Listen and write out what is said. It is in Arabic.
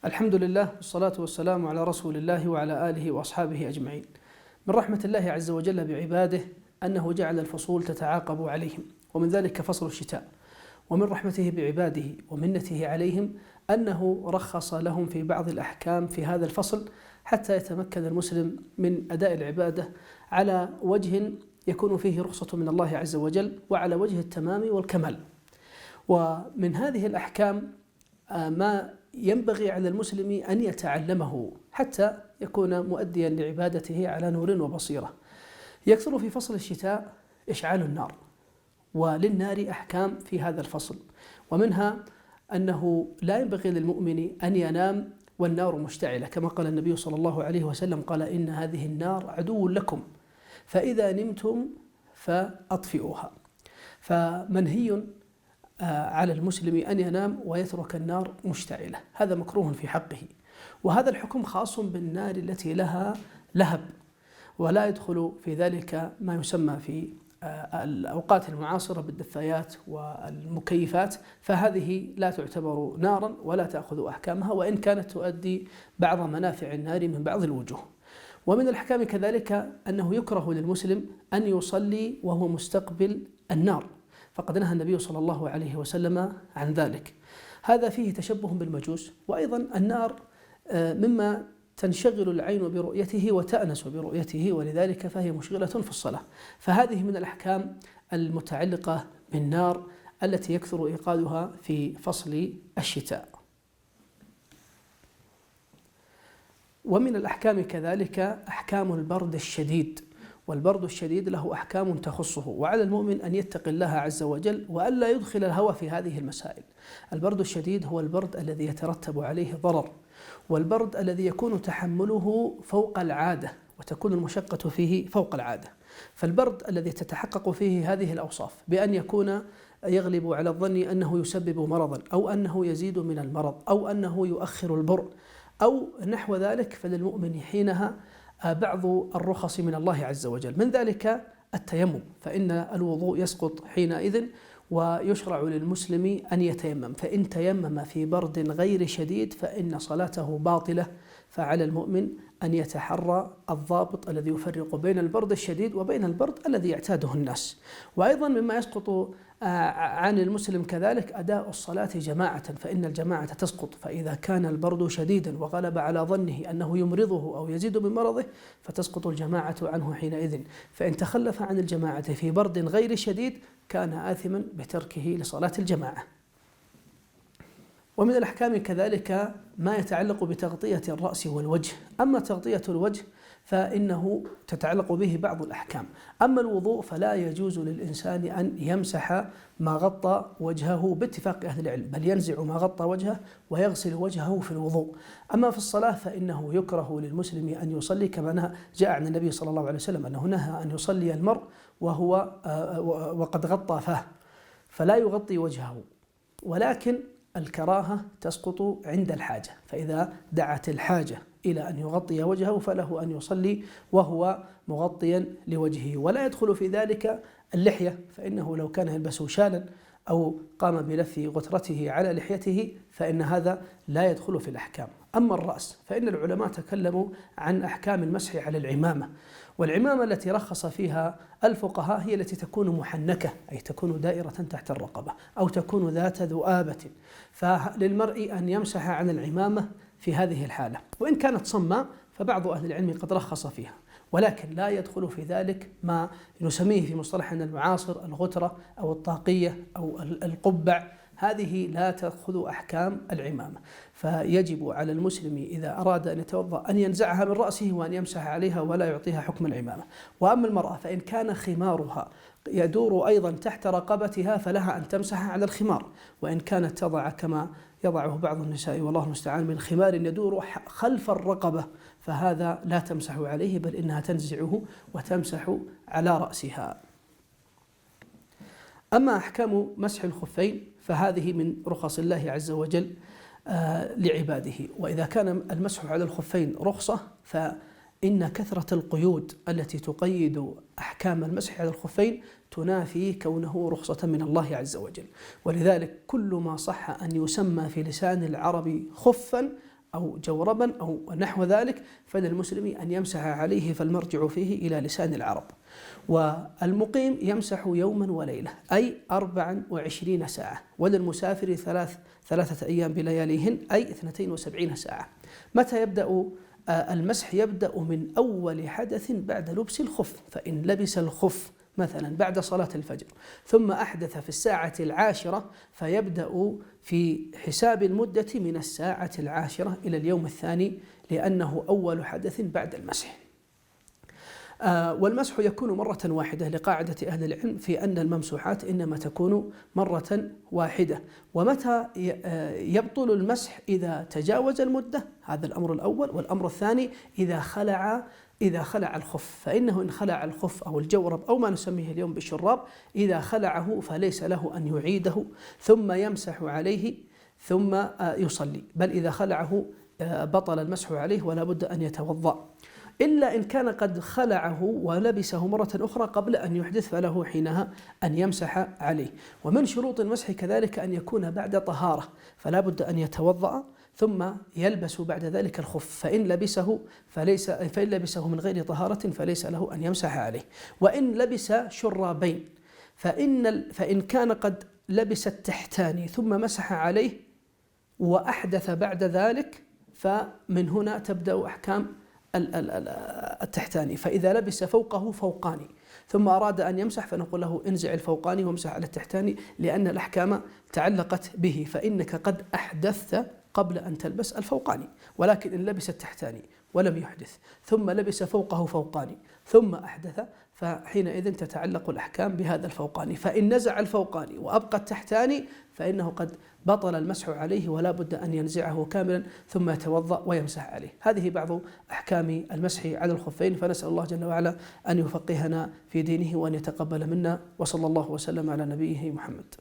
الحمد لله والصلاة والسلام على رسول الله وعلى آله وأصحابه أجمعين. من رحمة الله عز وجل بعباده أنه جعل الفصول تتعاقب عليهم، ومن ذلك فصل الشتاء. ومن رحمته بعباده ومنته عليهم أنه رخص لهم في بعض الأحكام في هذا الفصل حتى يتمكن المسلم من أداء العبادة على وجه يكون فيه رخصة من الله عز وجل وعلى وجه التمام والكمال. ومن هذه الأحكام ما ينبغي على المسلم أن يتعلمه حتى يكون مؤديا لعبادته على نور وبصيرة. يكثر في فصل الشتاء إشعال النار، وللنار أحكام في هذا الفصل، ومنها أنه لا ينبغي للمؤمن أن ينام والنار مشتعلة، كما قال النبي صلى الله عليه وسلم قال: إن هذه النار عدو لكم فإذا نمتم فأطفئوها. فمنهي على المسلم أن ينام ويترك النار مشتعلة، هذا مكروه في حقه. وهذا الحكم خاص بالنار التي لها لهب، ولا يدخل في ذلك ما يسمى في الأوقات المعاصرة بالدفايات والمكيفات، فهذه لا تعتبر نارا ولا تأخذ أحكامها، وإن كانت تؤدي بعض منافع النار من بعض الوجوه. ومن الأحكام كذلك أنه يكره للمسلم أن يصلي وهو مستقبل النار، فقد نهى النبي صلى الله عليه وسلم عن ذلك. هذا فيه تشبه بالمجوس، وأيضا النار مما تنشغل العين برؤيته وتأنس برؤيته، ولذلك فهي مشغلة في الصلاة. فهذه من الأحكام المتعلقة بالنار التي يكثر إيقادها في فصل الشتاء. ومن الأحكام كذلك أحكام البرد الشديد، والبرد الشديد له أحكام تخصه، وعلى المؤمن أن يتقي الله عز وجل وألا يدخل الهوى في هذه المسائل. البرد الشديد هو البرد الذي يترتب عليه ضرر، والبرد الذي يكون تحمله فوق العادة وتكون المشقة فيه فوق العادة. فالبرد الذي تتحقق فيه هذه الأوصاف بأن يكون يغلب على الظن أنه يسبب مرضا، أو أنه يزيد من المرض، أو أنه يؤخر البرء أو نحو ذلك، فللمؤمن حينها بعض الرخص من الله عز وجل، من ذلك التيمم، فإن الوضوء يسقط حينئذ، ويشرع للمسلم أن يتيمم، فإن تيمم في برد غير شديد فإن صلاته باطلة. فعلى المؤمن أن يتحرى الضابط الذي يفرق بين البرد الشديد وبين البرد الذي يعتاده الناس. وأيضا مما يسقط عن المسلم كذلك أداء الصلاة جماعة، فإن الجماعة تسقط، فإذا كان البرد شديدا وغلب على ظنه أنه يمرضه أو يزيد من مرضه فتسقط الجماعة عنه حينئذ. فإن تخلف عن الجماعة في برد غير شديد كان آثما بتركه لصلاة الجماعة. ومن الأحكام كذلك ما يتعلق بتغطية الرأس والوجه. أما تغطية الوجه فإنه تتعلق به بعض الأحكام. أما الوضوء فلا يجوز للإنسان أن يمسح ما غطى وجهه باتفاق أهل العلم، بل ينزع ما غطى وجهه ويغسل وجهه في الوضوء. أما في الصلاة فإنه يكره للمسلم أن يصلي، كما جاء عن النبي صلى الله عليه وسلم أنه نهى أن يصلي المرء وقد غطى فاه، فلا يغطي وجهه، ولكن الكراهة تسقط عند الحاجة، فإذا دعت الحاجة إلى أن يغطي وجهه فله أن يصلي وهو مغطيا لوجهه. ولا يدخل في ذلك اللحية، فإنه لو كان يلبس شالا أو قام بلف غترته على لحيته فإن هذا لا يدخل في الأحكام. أما الرأس فإن العلماء تكلموا عن أحكام المسح على العمامة، والعمامة التي رخص فيها الفقهاء هي التي تكون محنكة، أي تكون دائرة تحت الرقبة، أو تكون ذات ذؤابة، فللمرء أن يمسح عن العمامة في هذه الحالة. وإن كانت صماء فبعض أهل العلم قد رخص فيها، ولكن لا يدخل في ذلك ما نسميه في مصطلحنا المعاصر الغترة أو الطاقية أو القبع، هذه لا تأخذ أحكام العمامة. فيجب على المسلم إذا أراد أن يتوضأ أن ينزعها من رأسه وأن يمسح عليها ولا يعطيها حكم العمامة. وأما المرأة فإن كان خمارها يدور أيضا تحت رقبتها فلها أن تمسح على الخمار، وإن كانت تضع كما يضعه بعض النساء والله المستعان من خمار يدور خلف الرقبة فهذا لا تمسح عليه، بل إنها تنزعه وتمسح على رأسها. أما أحكام مسح الخفين فهذه من رخص الله عز وجل لعباده. وإذا كان المسح على الخفين رخصة فإن كثرة القيود التي تقيد أحكام المسح على الخفين تنافي كونه رخصة من الله عز وجل. ولذلك كل ما صح أن يسمى في لسان العرب خفا أو جوربا أو نحو ذلك فللمسلم أن يمسح عليه، فالمرجع فيه إلى لسان العرب. والمقيم يمسح يوما وليلة أي 24 ساعة، وللمسافر 3 أيام بلياليهن أي 72 ساعة. متى يبدأ المسح؟ يبدأ من أول حدث بعد لبس الخف، فإن لبس الخف مثلا بعد صلاة الفجر ثم أحدث في الساعة 10 فيبدأ في حساب المدة من الساعة 10 إلى اليوم الثاني، لأنه أول حدث بعد المسح. والمسح يكون مرة واحدة لقاعدة أهل العلم في أن الممسوحات إنما تكون مرة واحدة. ومتى يبطل المسح؟ إذا تجاوز المدة، هذا الأمر الأول. والأمر الثاني إذا خلع الخف، فإنه إن خلع الخف أو الجورب أو ما نسميه اليوم بالشراب، إذا خلعه فليس له أن يعيده ثم يمسح عليه ثم يصلي، بل إذا خلعه بطل المسح عليه ولا بد أن يتوضأ، إلا إن كان قد خلعه ولبسه مرة أخرى قبل أن يحدث، فله حينها أن يمسح عليه. ومن شروط المسح كذلك أن يكون بعد طهارة، فلا بد أن يتوضأ ثم يلبس بعد ذلك الخف، فإن لبسه من غير طهارة فليس له أن يمسح عليه. وإن لبس شرابين فإن كان قد لبس التحتاني ثم مسح عليه وأحدث بعد ذلك، فمن هنا تبدأ أحكام التحتاني. فإذا لبس فوقه فوقاني ثم أراد أن يمسح فنقول له انزع الفوقاني وامسح على التحتاني، لأن الأحكام تعلقت به، فإنك قد أحدثت قبل أن تلبس الفوقاني. ولكن إن لبس التحتاني ولم يحدث ثم لبس فوقه فوقاني ثم أحدث، فحينئذ تتعلق الأحكام بهذا الفوقاني. فإن نزع الفوقاني وأبقى التحتاني فإنه قد بطل المسح عليه ولا بد أن ينزعه كاملا ثم يتوضأ ويمسح عليه. هذه بعض أحكام المسح على الخفين، فنسأل الله جل وعلا أن يفقهنا في دينه وأن يتقبل منا، وصلى الله وسلم على نبيه محمد.